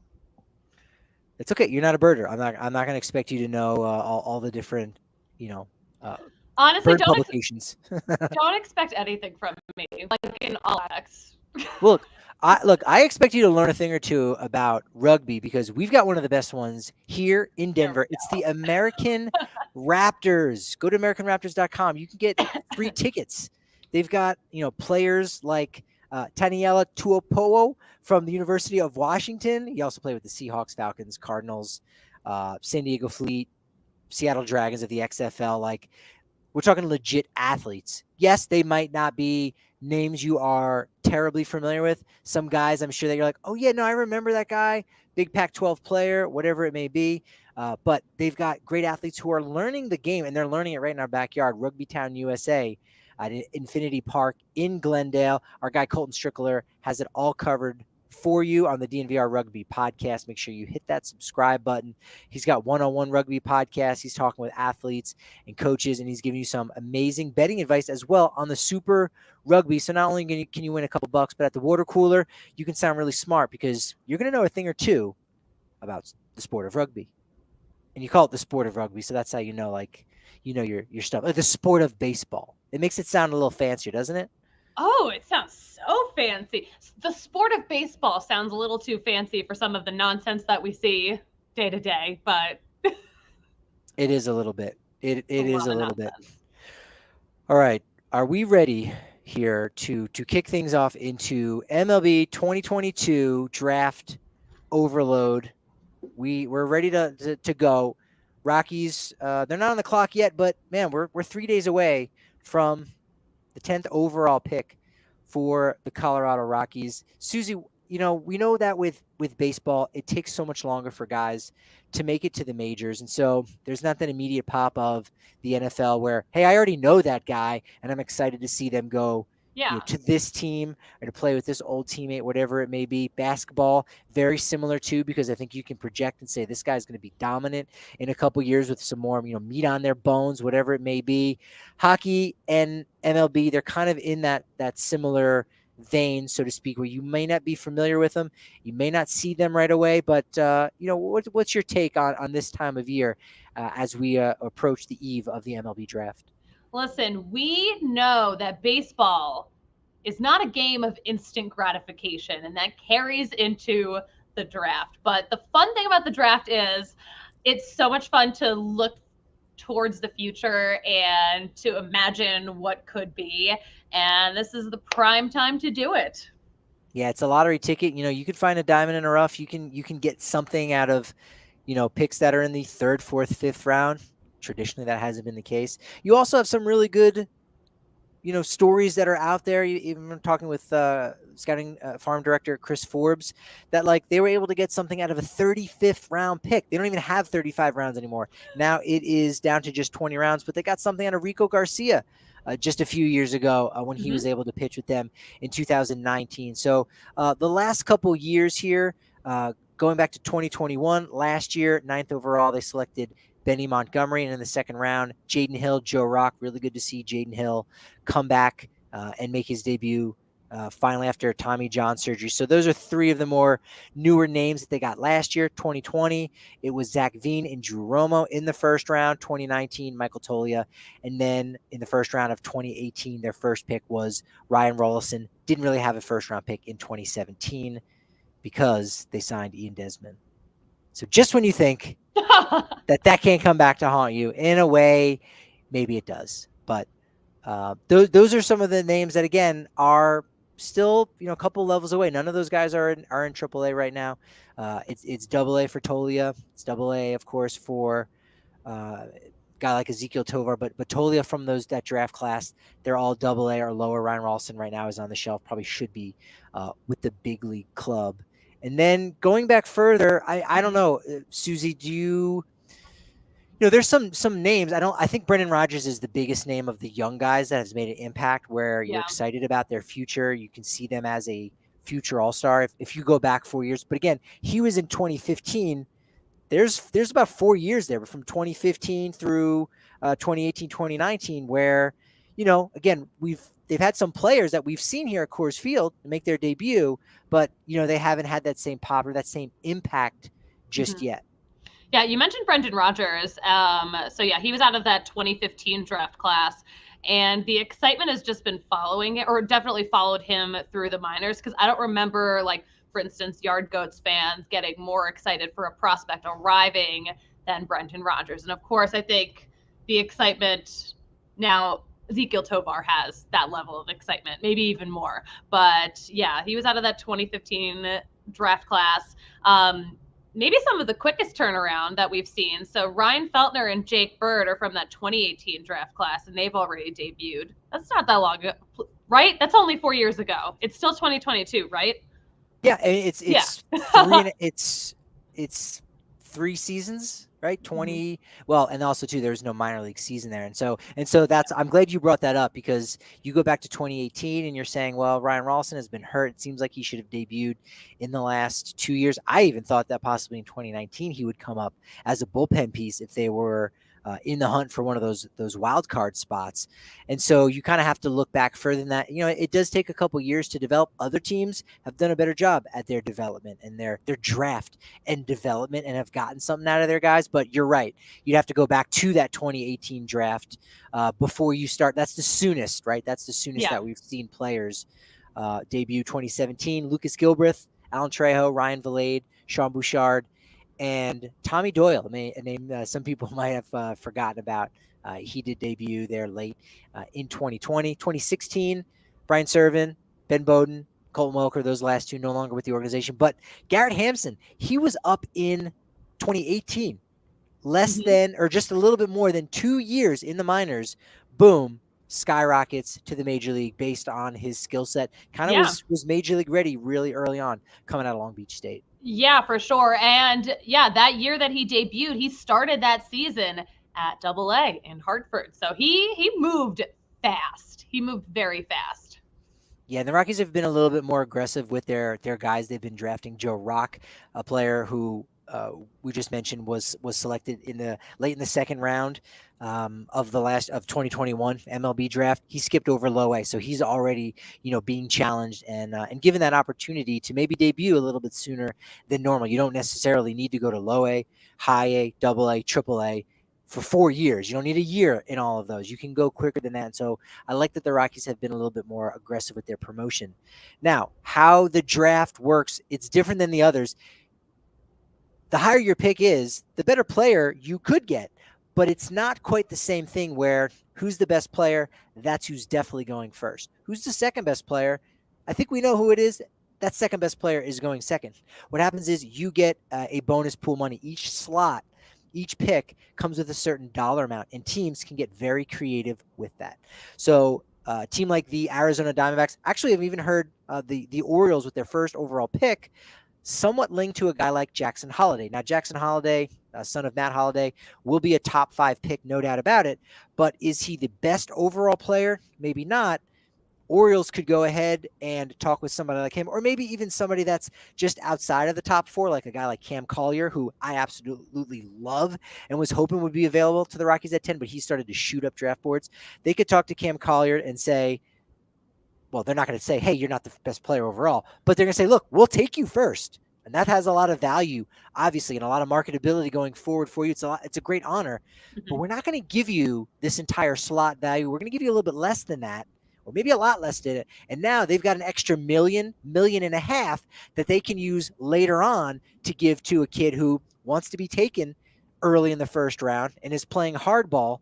A: it's okay. You're not a birder. I'm not going to expect you to know all the different,
B: honestly,
A: bird publications.
B: Don't expect anything from me, like in all acts.
A: Look, I expect you to learn a thing or two about rugby because we've got one of the best ones here in Denver. It's the American Raptors. Go to AmericanRaptors.com. You can get free tickets. They've got, players like Taniela Tuopo'o from the University of Washington. He also played with the Seahawks, Falcons, Cardinals, San Diego Fleet, Seattle Dragons of the XFL. Like, we're talking legit athletes. Yes, they might not be names you are terribly familiar with. Some guys, I'm sure that you're like, oh, yeah, no, I remember that guy, big Pac-12 player, whatever it may be. But they've got great athletes who are learning the game, and they're learning it right in our backyard, Rugby Town, USA, at Infinity Park in Glendale. Our guy Colton Strickler has it all covered for you on the DNVR Rugby podcast. Make sure you hit that subscribe button. He's got one-on-one rugby podcasts. He's talking with athletes and coaches, and he's giving you some amazing betting advice as well on the Super Rugby. So not only can you win a couple bucks, but at the water cooler, you can sound really smart because you're going to know a thing or two about the sport of rugby. And you call it the sport of rugby, so that's how you know your stuff. Like the sport of baseball. It makes it sound a little fancier, doesn't it?
B: Oh, it sounds so fancy. The sport of baseball sounds a little too fancy for some of the nonsense that we see day to day, but
A: it is a little bit. It is a little bit. All right. Are we ready here to kick things off into MLB 2022 draft overload? We're ready to go. Rockies, they're not on the clock yet, but man, we're 3 days away from the 10th overall pick for the Colorado Rockies. Suzie, we know that with baseball, it takes so much longer for guys to make it to the majors. And so there's not that immediate pop of the NFL where, hey, I already know that guy, and I'm excited to see them go to this team or to play with this old teammate, whatever it may be. Basketball, very similar too, because I think you can project and say this guy's going to be dominant in a couple years with some more, meat on their bones, whatever it may be. Hockey and MLB, they're kind of in that similar vein, so to speak, where you may not be familiar with them. You may not see them right away, but, what's your take on this time of year as we approach the eve of the MLB draft?
B: Listen, we know that baseball is not a game of instant gratification, and that carries into the draft. But the fun thing about the draft is it's so much fun to look towards the future and to imagine what could be. And this is the prime time to do it.
A: Yeah, it's a lottery ticket. You could find a diamond in the rough. You can get something out of, picks that are in the 3rd, 4th, 5th round. Traditionally, that hasn't been the case. You also have some really good, stories that are out there. Even talking with scouting farm director Chris Forbes, that they were able to get something out of a 35th round pick. They don't even have 35 rounds anymore. Now it is down to just 20 rounds, but they got something out of Rico Garcia just a few years ago when he was able to pitch with them in 2019. So the last couple years here, going back to 2021, last year, 9th overall, they selected Benny Montgomery, and in the 2nd round, Jaden Hill, Joe Rock. Really good to see Jaden Hill come back and make his debut finally after Tommy John surgery. So those are 3 of the more newer names that they got last year. 2020, it was Zach Veen and Drew Romo in the 1st round. 2019, Michael Tolia. And then in the 1st round of 2018, their first pick was Ryan Rollison. Didn't really have a 1st round pick in 2017 because they signed Ian Desmond. So just when you think that can't come back to haunt you, in a way, maybe it does. But those are some of the names that, again, are still, a couple levels away. None of those guys are in AAA right now. It's AA for Tolia. It's AA, of course, for guy like Ezekiel Tovar, but Tolia from that draft class, they're all AA or lower. Ryan Ralston right now is on the shelf, probably should be with the big league club. And then going back further, I don't know, Suzie, do you there's some names. I think Brendan Rodgers is the biggest name of the young guys that has made an impact where you're excited about their future. You can see them as a future all-star if you go back 4 years. But again, he was in 2015. There's about 4 years there, but from 2015 through 2018, 2019, where, again, they've had some players that we've seen here at Coors Field make their debut, but, they haven't had that same pop or that same impact just yet.
B: Yeah, you mentioned Brendan Rodgers. So yeah, he was out of that 2015 draft class. And the excitement has just been following it, or definitely followed him through the minors, because I don't remember, for instance, Yard Goats fans getting more excited for a prospect arriving than Brendan Rodgers. And of course, I think the excitement now, Ezekiel Tovar has that level of excitement, maybe even more. But yeah, he was out of that 2015 draft class. Maybe some of the quickest turnaround that we've seen. So Ryan Feltner and Jake Bird are from that 2018 draft class, and they've already debuted. That's not that long ago, right? That's only 4 years ago. It's still 2022, right?
A: Yeah, it's it's 3 seasons, right? 20. Well, and also too, there's no minor league season there, and so that's. I'm glad you brought that up, because you go back to 2018 and you're saying, well, Ryan Ralston has been hurt. It seems like he should have debuted in the last 2 years. I even thought that possibly in 2019 he would come up as a bullpen piece if they were in the hunt for one of those wild card spots. And so you kind of have to look back further than that. It does take a couple years to develop. Other teams have done a better job at their development and their draft and development, and have gotten something out of their guys. But you're right. You'd have to go back to that 2018 draft before you start. That's the soonest, right? That's the soonest that we've seen players debut. 2017, Lucas Gilbreth, Alan Trejo, Ryan Valade, Sean Bouchard, and Tommy Doyle, a name some people might have forgotten about. He did debut there late in 2020. 2016, Brian Servin, Ben Bowden, Colton Welker, those last two no longer with the organization. But Garrett Hampson, he was up in 2018, less than, or just a little bit more than 2 years in the minors. Boom, skyrockets to the major league based on his skill set. Kind of was major league ready really early on coming out of Long Beach State. Yeah,
B: for sure. And yeah, that year that he debuted, he started that season at AA in Hartford. So he moved fast. He moved very fast.
A: Yeah, the Rockies have been a little bit more aggressive with their guys. They've been drafting Joe Rock, a player who we just mentioned was selected late in the second round of 2021 MLB draft. He skipped over low A, so he's already being challenged and given that opportunity to maybe debut a little bit sooner than normal. You don't necessarily need to go to low A, high A, double A, triple A for 4 years. You don't need a year in all of those. You can go quicker than that. And so I like that the Rockies have been a little bit more aggressive with their promotion. Now, how the draft works, it's different than the others. The higher your pick is, the better player you could get. But it's not quite the same thing where who's the best player, that's who's definitely going first. Who's the second best player? I think we know who it is. That second best player is going second. What happens is you get a bonus pool money. Each slot, each pick comes with a certain dollar amount, and teams can get very creative with that. So a team like the Arizona Diamondbacks, actually I've even heard the Orioles with their first overall pick somewhat linked to a guy like Jackson Holliday. Now, Jackson Holliday, son of Matt Holliday, will be a top 5 pick, no doubt about it. But is he the best overall player? Maybe not. Orioles could go ahead and talk with somebody like him, or maybe even somebody that's just outside of the top 4, like a guy like Cam Collier, who I absolutely love and was hoping would be available to the Rockies at 10, but he started to shoot up draft boards. They could talk to Cam Collier and say, well, they're not going to say, hey, you're not the best player overall, but they're going to say, look, we'll take you first. And that has a lot of value, obviously, and a lot of marketability going forward for you. It's a great honor, but we're not going to give you this entire slot value. We're going to give you a little bit less than that, or maybe a lot less than it. And now they've got an extra $1.5 million that they can use later on to give to a kid who wants to be taken early in the first round and is playing hardball,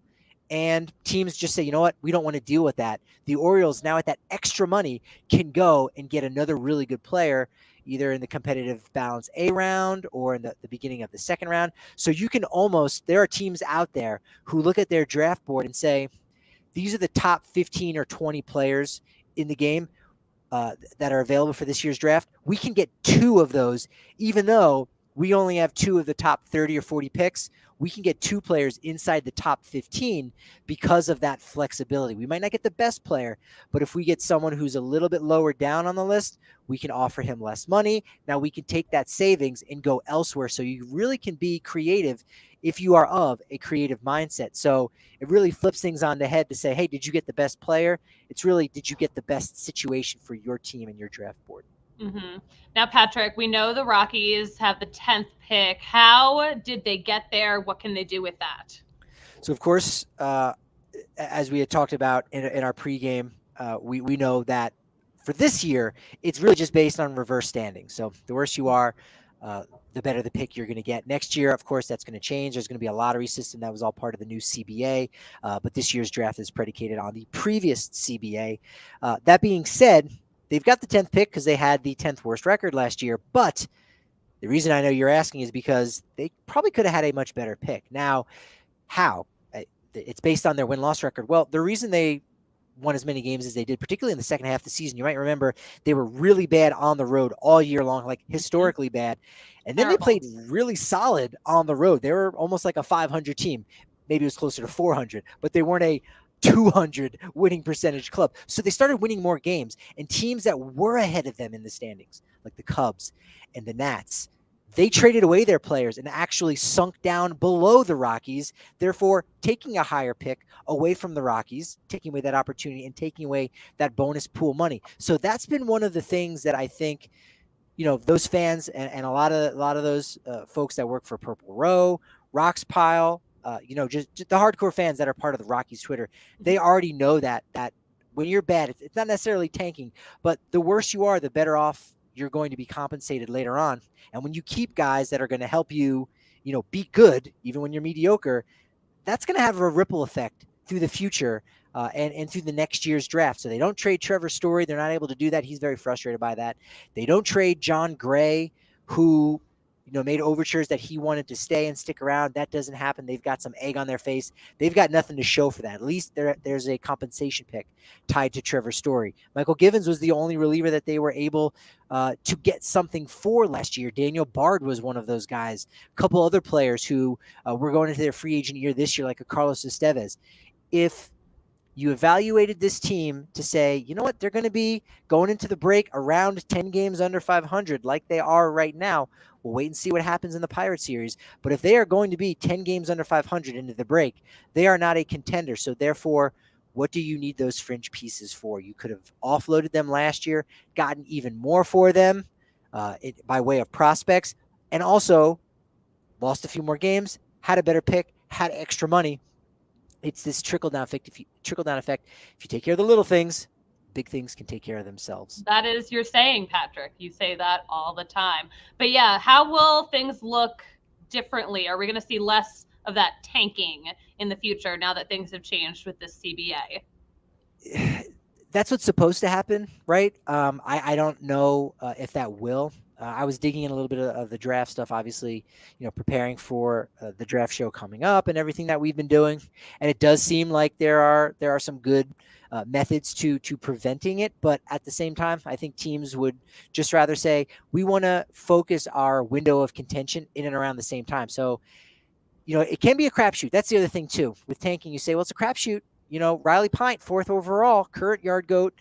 A: and teams just say, you know what, we don't want to deal with that. The Orioles now at that extra money can go and get another really good player, either in the competitive balance A round or in the beginning of the second round. So you can there are teams out there who look at their draft board and say, these are the top 15 or 20 players in the game that are available for this year's draft. We can get 2 of those, even though we only have 2 of the top 30 or 40 picks. We can get 2 players inside the top 15 because of that flexibility. We might not get the best player, but if we get someone who's a little bit lower down on the list, we can offer him less money. Now we can take that savings and go elsewhere. So you really can be creative if you are of a creative mindset. So it really flips things on the head to say, hey, did you get the best player? It's really, did you get the best situation for your team and your draft board?
B: Mm-hmm. Now, Patrick, we know the Rockies have the 10th pick. How did they get there? What can they do with that?
A: So, of course, as we had talked about in our pregame, we know that for this year, it's really just based on reverse standing. So the worse you are, the better the pick you're going to get. Next year, of course, that's going to change. There's going to be a lottery system that was all part of the new CBA, but this year's draft is predicated on the previous CBA. That being said, they've got the 10th pick because they had the 10th worst record last year. But the reason I know you're asking is because they probably could have had a much better pick. Now, how? It's based on their win-loss record. Well, the reason they won as many games as they did, particularly in the second half of the season, you might remember they were really bad on the road all year long, like historically bad. And then they played really solid on the road. They were almost like a 500 team. Maybe it was closer to 400, but they weren't a 200 winning percentage club. So they started winning more games, and teams that were ahead of them in the standings, like the Cubs and the Nats, they traded away their players and actually sunk down below the Rockies, therefore taking a higher pick away from the Rockies, taking away that opportunity and taking away that bonus pool money. So that's been one of the things that I think, those fans and a lot of those folks that work for Purple Row, Rocks Pile, just the hardcore fans that are part of the Rockies Twitter, they already know that when you're bad, it's not necessarily tanking, but the worse you are, the better off you're going to be compensated later on. And when you keep guys that are going to help you, be good, even when you're mediocre, that's going to have a ripple effect through the future and through the next year's draft. So they don't trade Trevor Story. They're not able to do that. He's very frustrated by that. They don't trade John Gray, who made overtures that he wanted to stay and stick around. That doesn't happen. They've got some egg on their face. They've got nothing to show for that. At least there's a compensation pick tied to Trevor Story. Michael Givens was the only reliever that they were able to get something for last year. Daniel Bard was one of those guys. A couple other players who were going into their free agent year this year, like a Carlos Estevez. If you evaluated this team to say, you know what, they're going to be going into the break around 10 games under 500 like they are right now. We'll wait and see what happens in the Pirate series. But if they are going to be 10 games under 500 into the break, they are not a contender. So therefore, what do you need those fringe pieces for? You could have offloaded them last year, gotten even more for them by way of prospects, and also lost a few more games, had a better pick, had extra money. It's this trickle-down effect. If you take care of the little things, big things can take care of themselves.
B: That is your saying, Patrick. You say that all the time. But yeah, how will things look differently? Are we going to see less of that tanking in the future now that things have changed with this CBA?
A: That's what's supposed to happen, right? I don't know if that will. I was digging in a little bit of the draft stuff, obviously, preparing for the draft show coming up and everything that we've been doing. And it does seem like there are some good methods to preventing it. But at the same time, I think teams would just rather say, we want to focus our window of contention in and around the same time. So, it can be a crapshoot. That's the other thing, too. With tanking, you say, well, it's a crapshoot. Riley Pint, 4th overall, current yard goat.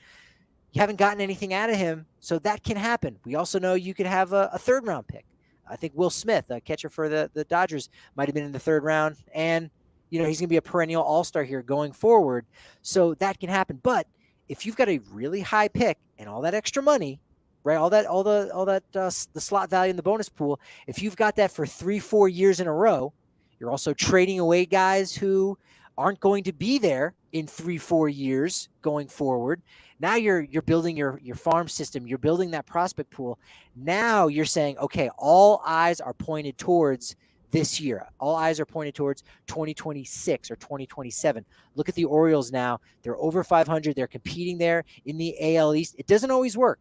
A: You haven't gotten anything out of him, so that can happen. We also know you could have a 3rd-round pick. I think Will Smith, a catcher for the Dodgers, might have been in the 3rd round, and he's going to be a perennial all-star here going forward, so that can happen. But if you've got a really high pick and all that extra money, right, all that the slot value in the bonus pool, if you've got that for 3-4 years in a row, you're also trading away guys who aren't going to be there in 3-4 years going forward. Now you're building your farm system. You're building that prospect pool. Now you're saying, okay, all eyes are pointed towards this year. All eyes are pointed towards 2026 or 2027. Look at the Orioles now. They're over 500. They're competing there in the AL East. It doesn't always work,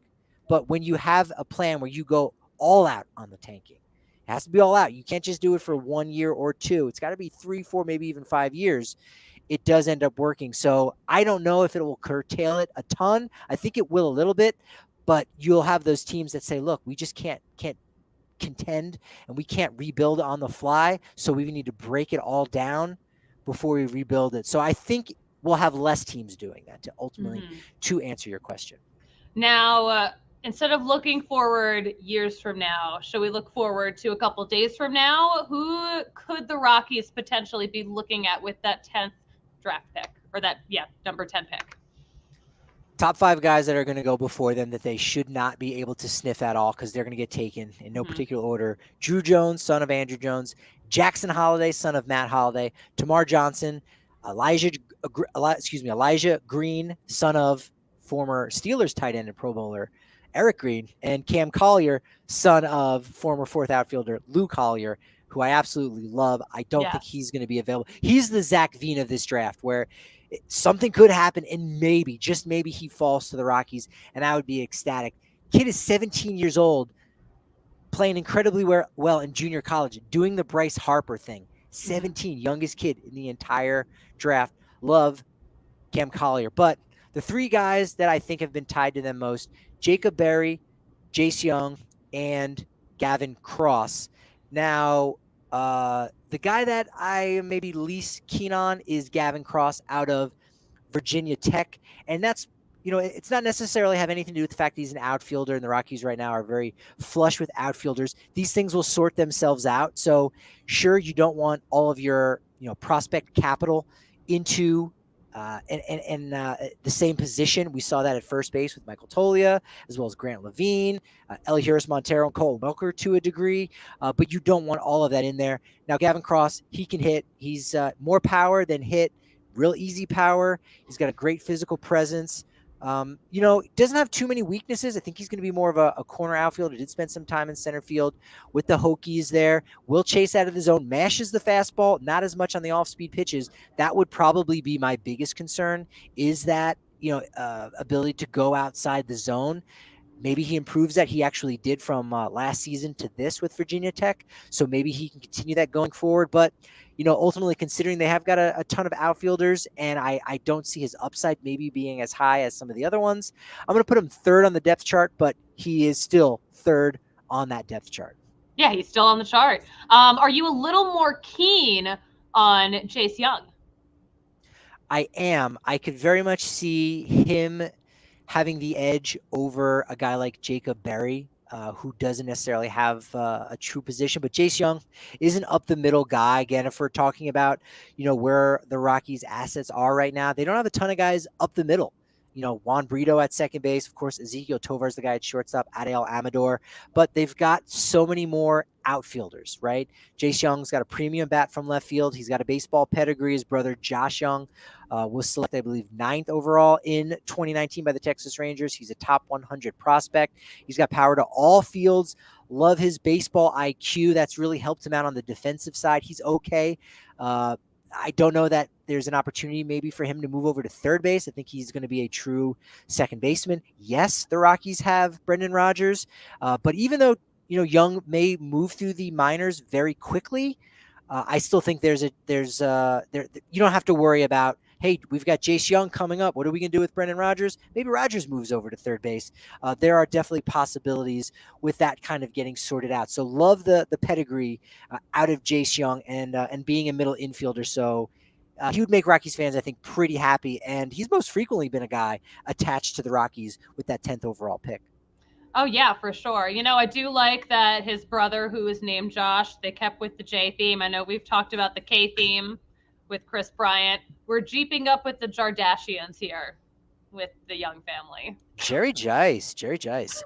A: but when you have a plan where you go all out on the tanking, it has to be all out. You can't just do it for 1 year or two. It's got to be 3, 4, maybe even 5 years. It does end up working. So I don't know if it will curtail it a ton. I think it will a little bit, but you'll have those teams that say, look, we just can't contend and we can't rebuild on the fly. So we need to break it all down before we rebuild it. So I think we'll have less teams doing that to ultimately to answer your question.
B: Now, instead of looking forward years from now, should we look forward to a couple days from now? Who could the Rockies potentially be looking at with that 10th draft pick or that, number 10 pick?
A: Top 5 guys that are going to go before them that they should not be able to sniff at all because they're going to get taken in no particular order. Drew Jones, son of Andrew Jones. Jackson Holliday, son of Matt Holliday. Tamar Johnson. Elijah Green, son of former Steelers tight end and Pro Bowler Eric Green. And Cam Collier, son of former 4th outfielder Lou Collier, who I absolutely love. I don't think he's going to be available. He's the Zach Veen of this draft where something could happen and maybe, just maybe he falls to the Rockies and I would be ecstatic. Kid is 17 years old, playing incredibly well in junior college, doing the Bryce Harper thing. 17, youngest kid in the entire draft. Love Cam Collier. But the 3 guys that I think have been tied to them most, Jacob Berry, Jace Young, and Gavin Cross. Now, the guy that I am maybe least keen on is Gavin Cross out of Virginia Tech. And that's, it's not necessarily have anything to do with the fact that he's an outfielder, and the Rockies right now are very flush with outfielders. These things will sort themselves out. So sure, you don't want all of your, prospect capital into the same position. We saw that at first base with Michael Tolia, as well as Grant Levine, Elihuris Montero, and Cole Milker to a degree. But you don't want all of that in there. Now, Gavin Cross, he can hit. He's more power than hit, real easy power. He's got a great physical presence. Doesn't have too many weaknesses. I think he's going to be more of a corner outfielder. Did spend some time in center field with the Hokies there. Will chase out of the zone, mashes the fastball, not as much on the off-speed pitches. That would probably be my biggest concern, is that, ability to go outside the zone. Maybe he improves that. He actually did from last season to this with Virginia Tech. So maybe he can continue that going forward. But, ultimately considering they have got a ton of outfielders, and I don't see his upside maybe being as high as some of the other ones. I'm going to put him 3rd on the depth chart, but he is still 3rd on that depth chart.
B: Yeah, he's still on the chart. Are you a little more keen on Jace Young?
A: I am. I could very much see him having the edge over a guy like Jacob Berry, who doesn't necessarily have a true position. But Jace Young is an up-the-middle guy. Again, if we're talking about, where the Rockies' assets are right now, they don't have a ton of guys up the middle. Juan Brito at second base. Of course, Ezequiel Tovar is the guy at shortstop, Adael Amador. But they've got so many more outfielders, right? Jace Young's got a premium bat from left field. He's got a baseball pedigree. His brother, Josh Young, was selected, I believe, 9th overall in 2019 by the Texas Rangers. He's a top 100 prospect. He's got power to all fields. Love his baseball IQ. That's really helped him out on the defensive side. He's okay. I don't know that there's an opportunity maybe for him to move over to third base. I think he's going to be a true second baseman. Yes, the Rockies have Brendan Rodgers, but even though Young may move through the minors very quickly, I still think you don't have to worry about, hey, we've got Jace Young coming up. What are we going to do with Brendan Rodgers? Maybe Rodgers moves over to third base. There are definitely possibilities with that kind of getting sorted out. So love the pedigree out of Jace Young and being a middle infielder. So he would make Rockies fans, I think, pretty happy. And he's most frequently been a guy attached to the Rockies with that 10th overall pick.
B: Oh, yeah, for sure. I do like that his brother, who is named Josh, they kept with the J theme. I know we've talked about the K theme with Chris Bryant. We're jeeping up with the Jardashians here with the Young family.
A: Jerry Jice.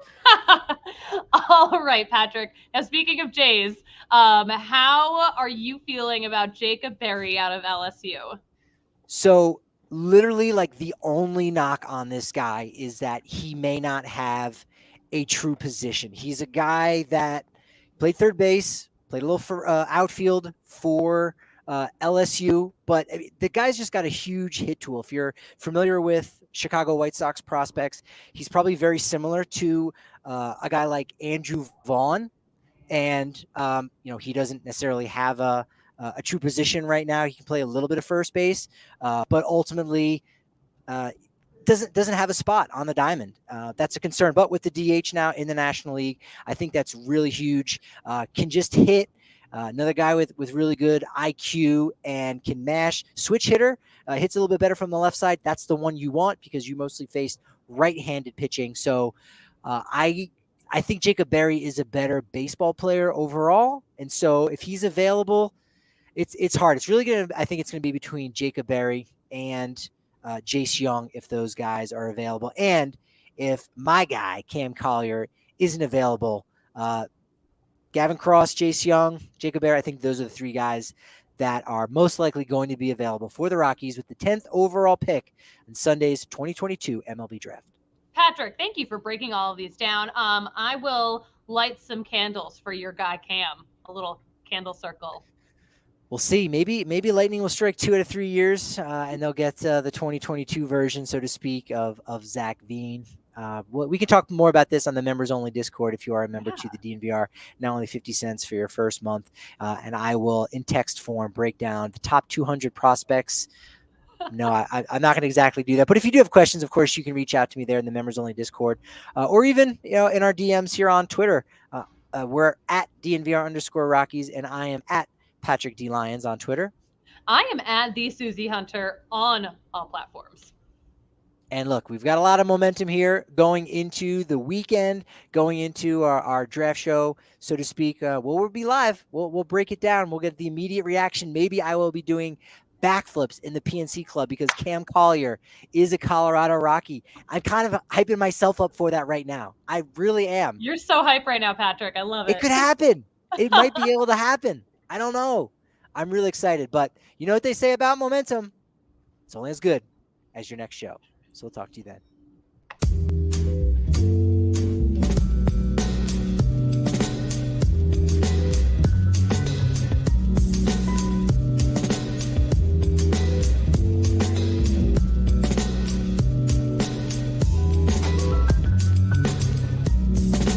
B: All right, Patrick. Now, speaking of Jays, how are you feeling about Jacob Berry out of LSU?
A: So literally, the only knock on this guy is that he may not have a true position. He's a guy that played third base played a little for outfield for LSU, but I mean, the guy's just got a huge hit tool. If you're familiar with Chicago White Sox prospects, he's probably very similar to a guy like Andrew Vaughn. And, he doesn't necessarily have a true position right now. He can play a little bit of first base, but ultimately doesn't have a spot on the diamond. That's a concern. But with the DH now in the National League, I think that's really huge. Can just hit. Another guy with really good IQ and can mash. Switch hitter, hits a little bit better from the left side. That's the one you want because you mostly face right-handed pitching. So I think Jacob Berry is a better baseball player overall. And so if he's available, it's hard. It's really going to, I think it's going to be between Jacob Berry and Jace Young if those guys are available. And if my guy, Cam Collier, isn't available, Gavin Cross, Jace Young, Jacob Berry, I think those are the three guys that are most likely going to be available for the Rockies with the 10th overall pick in Sunday's 2022 MLB Draft.
B: Patrick, thank you for breaking all of these down. I will light some candles for your guy Cam, a little candle circle.
A: We'll see. Maybe Lightning will strike 2 out of 3 years, and they'll get the 2022 version, so to speak, of Zach Veen. We can talk more about this on the members-only Discord if you are a member to the DNVR. Not only 50 cents for your first month, and I will, in text form, break down the top 200 prospects. No, I'm not going to exactly do that. But if you do have questions, of course, you can reach out to me there in the members-only Discord, or even in our DMs here on Twitter. We're at DNVR_Rockies, and I am at Patrick D. Lyons on Twitter.
B: I am at the Suzie Hunter on all platforms.
A: And look, we've got a lot of momentum here going into the weekend, going into our draft show, so to speak. We'll be live. We'll break it down. We'll get the immediate reaction. Maybe I will be doing backflips in the PNC Club because Cam Collier is a Colorado Rocky. I'm kind of hyping myself up for that right now. I really am.
B: You're so hype right now, Patrick. I love it.
A: It could happen. It might be able to happen. I don't know. I'm really excited. But you know what they say about momentum? It's only as good as your next show. So we'll talk to you then.